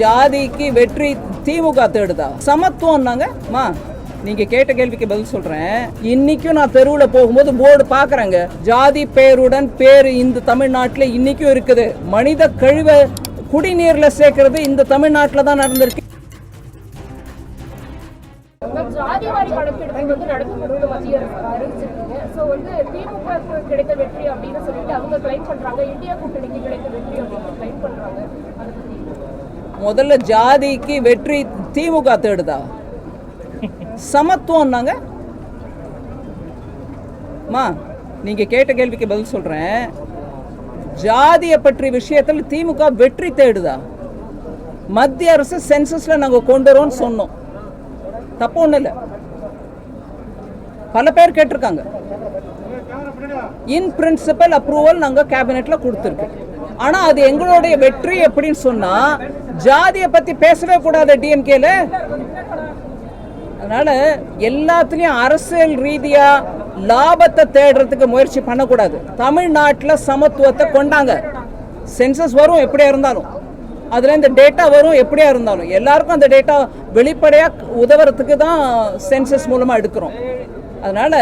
ஜாதிக்கு வெற்றி திமுக தேடுதா? சமத்துவம்னாங்கம்மா, நீங்க கேட்ட கேள்விக்கு பதில் சொல்றேன். இன்னைக்கும் நான் தெருவில் போகும்போது போர்டு பாக்குறேங்க, ஜாதி பேருடன் பேரு இந்த தமிழ்நாட்டில் இன்னைக்கும் இருக்குது. மனித கழிவை குடிநீர்ல சேர்க்கிறது இந்த தமிழ்நாட்டில் தான் நடந்திருக்கு. ஜாதிவாரி கணக்கெடுப்பு நடத்தப்படும் மத்திய அறிவிச்சிருக்கீங்க. ஸோ திமுக கிடைத்த வெற்றி அப்படின்னு சொல்லிட்டு அவங்க கிளைம் பண்றாங்க, இந்தியா கூட்டணிக்கு கிடைத்த வெற்றி அப்படின்னு கிளைம் பண்றாங்க. முதல்ல ஜாதிக்கு வெற்றி திமுக தேடுதா? சமத்துவம்னாங்க. நீங்க கேட்ட கேள்விக்கு பதில் சொல்றேன். ஜாதியை பற்றி விஷயத்தில் திமுக வெற்றி தேடுதா? மத்திய அரசு சென்சஸ்ல நாங்க கொண்டு வரோம்னு சொன்னோம், தப்பு ஒண்ணு இல்லை. பல பேர் கேட்டிருக்காங்க. இன் பிரின்சிபல் அப்ரூவல் நாங்க கேபினெட்ல கொடுத்துருக்கு. ஆனா அது எங்களுடைய வெற்றி எப்படின்னு சொன்னா, ஜாதியை பத்தி பேசவே கூடாது டிஎம்கேல. அதனால எல்லாத்துலயும் அரசியல் ரீதியா லாபத்தை தேடுறதுக்கு முயற்சி பண்ணக்கூடாது. தமிழ்நாட்டில் சமத்துவத்தை கொண்டாங்க. சென்சஸ் வரும் எப்படியா இருந்தாலும், அதுல இந்த டேட்டா வரும் எப்படியா இருந்தாலும், எல்லாருக்கும் அந்த டேட்டா வெளிப்படையா உதவுறதுக்கு தான் சென்சஸ் மூலமா எடுக்கிறோம். அதனால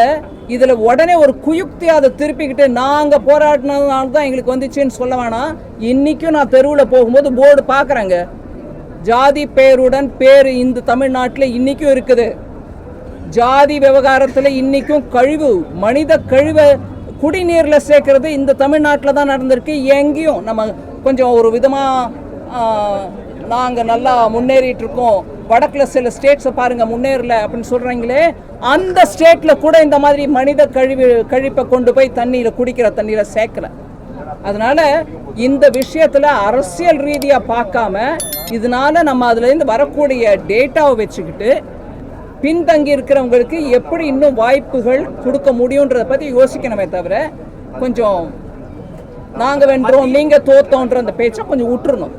இதுல உடனே ஒரு குயுக்தி அதை திருப்பிக்கிட்டு நாங்க போராடினதுனால தான் எங்களுக்கு வந்துச்சுன்னு சொல்ல வேணாம். இன்னைக்கும் நான் தெருவில் போகும்போது போர்டு பாக்குறேங்க, ஜாதி பேருடன் பேரு இந்த தமிழ்நாட்டில் இன்னைக்கும் இருக்குது. ஜாதி விவகாரத்தில் இன்னைக்கும் கழிவு, மனித கழிவை குடிநீர்ல சேர்க்கிறது இந்த தமிழ்நாட்டில் தான் நடந்திருக்கு. எங்கேயும் நம்ம கொஞ்சம் ஒரு விதமா நாங்கள் நல்லா முன்னேறிட்டு இருக்கோம், வடக்கில் சில ஸ்டேட்ஸை பாருங்க முன்னேறல அப்படின்னு சொல்றீங்களே, அந்த ஸ்டேட்ல கூட இந்த மாதிரி மனித கழிப்பை கொண்டு போய் தண்ணியில் குடிக்கிற தண்ணியில் சேர்க்கல. அதனால இந்த விஷயத்துல அரசியல் ரீதியா பார்க்காம, இதனால நம்ம அதுல இருந்து வரக்கூடிய டேட்டாவை வச்சுக்கிட்டு பின்தங்கி இருக்கிறவங்களுக்கு எப்படி இன்னும் வாய்ப்புகள் கொடுக்க முடியுன்றதை பத்தி யோசிக்கணுமே தவிர, கொஞ்சம் நாங்க வென்றோம் நீங்க தோத்தோன்ற அந்த பேச்சை கொஞ்சம் விட்டுறணும்.